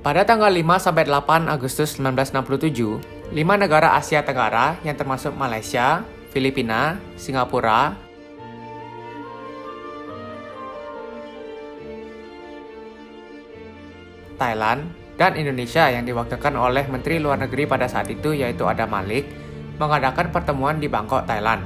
Pada tanggal 5-8 Agustus 1967, 5 negara Asia Tenggara yang termasuk Malaysia, Filipina, Singapura, Thailand, dan Indonesia yang diwakilkan oleh Menteri Luar Negeri pada saat itu yaitu Adam Malik, mengadakan pertemuan di Bangkok, Thailand.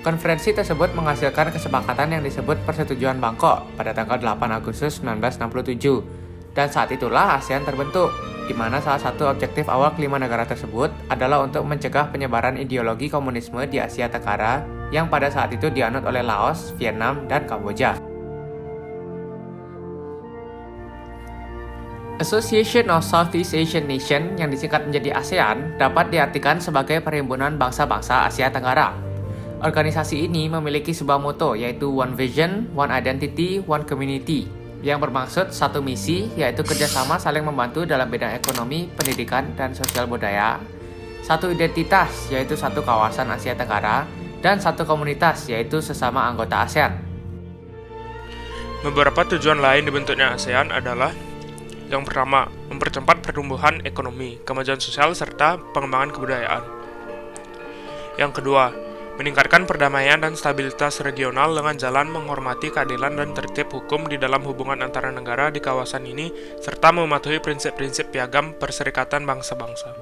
Konferensi tersebut menghasilkan kesepakatan yang disebut Persetujuan Bangkok pada tanggal 8 Agustus 1967, dan saat itulah ASEAN terbentuk, di mana salah satu objektif awal kelima negara tersebut adalah untuk mencegah penyebaran ideologi komunisme di Asia Tenggara yang pada saat itu dianut oleh Laos, Vietnam, dan Kamboja. Association of Southeast Asian Nations yang disingkat menjadi ASEAN dapat diartikan sebagai Perhimpunan Bangsa-Bangsa Asia Tenggara. Organisasi ini memiliki sebuah moto yaitu One Vision, One Identity, One Community yang bermaksud satu misi yaitu kerjasama saling membantu dalam bidang ekonomi, pendidikan, dan sosial budaya, satu identitas yaitu satu kawasan Asia Tenggara, dan satu komunitas yaitu sesama anggota ASEAN. Beberapa tujuan lain dibentuknya ASEAN adalah: yang pertama, mempercepat pertumbuhan ekonomi, kemajuan sosial, serta pengembangan kebudayaan. Yang kedua, meningkatkan perdamaian dan stabilitas regional dengan jalan menghormati keadilan dan tertib hukum di dalam hubungan antara negara di kawasan ini, serta mematuhi prinsip-prinsip piagam Perserikatan Bangsa-Bangsa.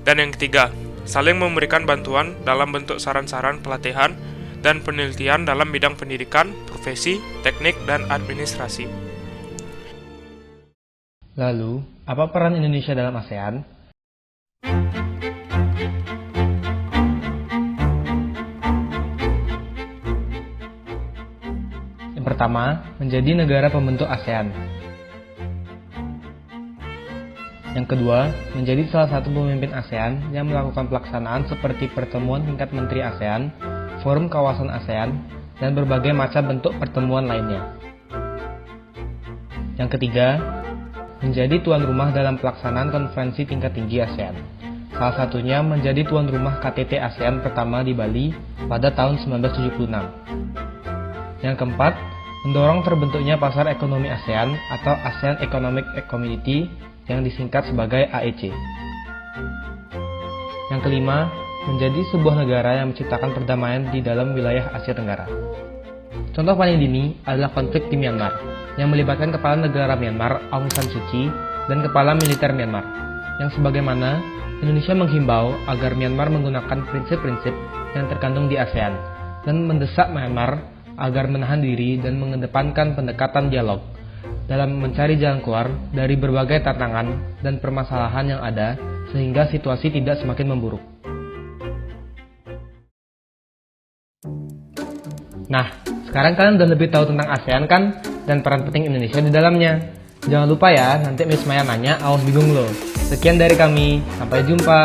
Dan yang ketiga, saling memberikan bantuan dalam bentuk saran-saran pelatihan dan penelitian dalam bidang pendidikan, profesi, teknik, dan administrasi. Lalu, apa peran Indonesia dalam ASEAN? Yang pertama, menjadi negara pembentuk ASEAN. Yang kedua, menjadi salah satu pemimpin ASEAN yang melakukan pelaksanaan seperti pertemuan tingkat menteri ASEAN, forum kawasan ASEAN, dan berbagai macam bentuk pertemuan lainnya. Yang ketiga, menjadi tuan rumah dalam pelaksanaan konferensi tingkat tinggi ASEAN. Salah satunya menjadi tuan rumah KTT ASEAN pertama di Bali pada tahun 1976. Yang keempat, mendorong terbentuknya pasar ekonomi ASEAN atau ASEAN Economic Community yang disingkat sebagai AEC. Yang kelima, menjadi sebuah negara yang menciptakan perdamaian di dalam wilayah Asia Tenggara. Contoh paling dini adalah konflik di Myanmar, yang melibatkan Kepala Negara Myanmar Aung San Suu Kyi dan Kepala Militer Myanmar, yang sebagaimana Indonesia menghimbau agar Myanmar menggunakan prinsip-prinsip yang terkandung di ASEAN dan mendesak Myanmar agar menahan diri dan mengedepankan pendekatan dialog dalam mencari jalan keluar dari berbagai tantangan dan permasalahan yang ada sehingga situasi tidak semakin memburuk. Nah, sekarang kalian udah lebih tahu tentang ASEAN kan? Dan peran penting Indonesia di dalamnya. Jangan lupa ya, nanti Miss Maya nanya, awas bingung loh. Sekian dari kami, sampai jumpa.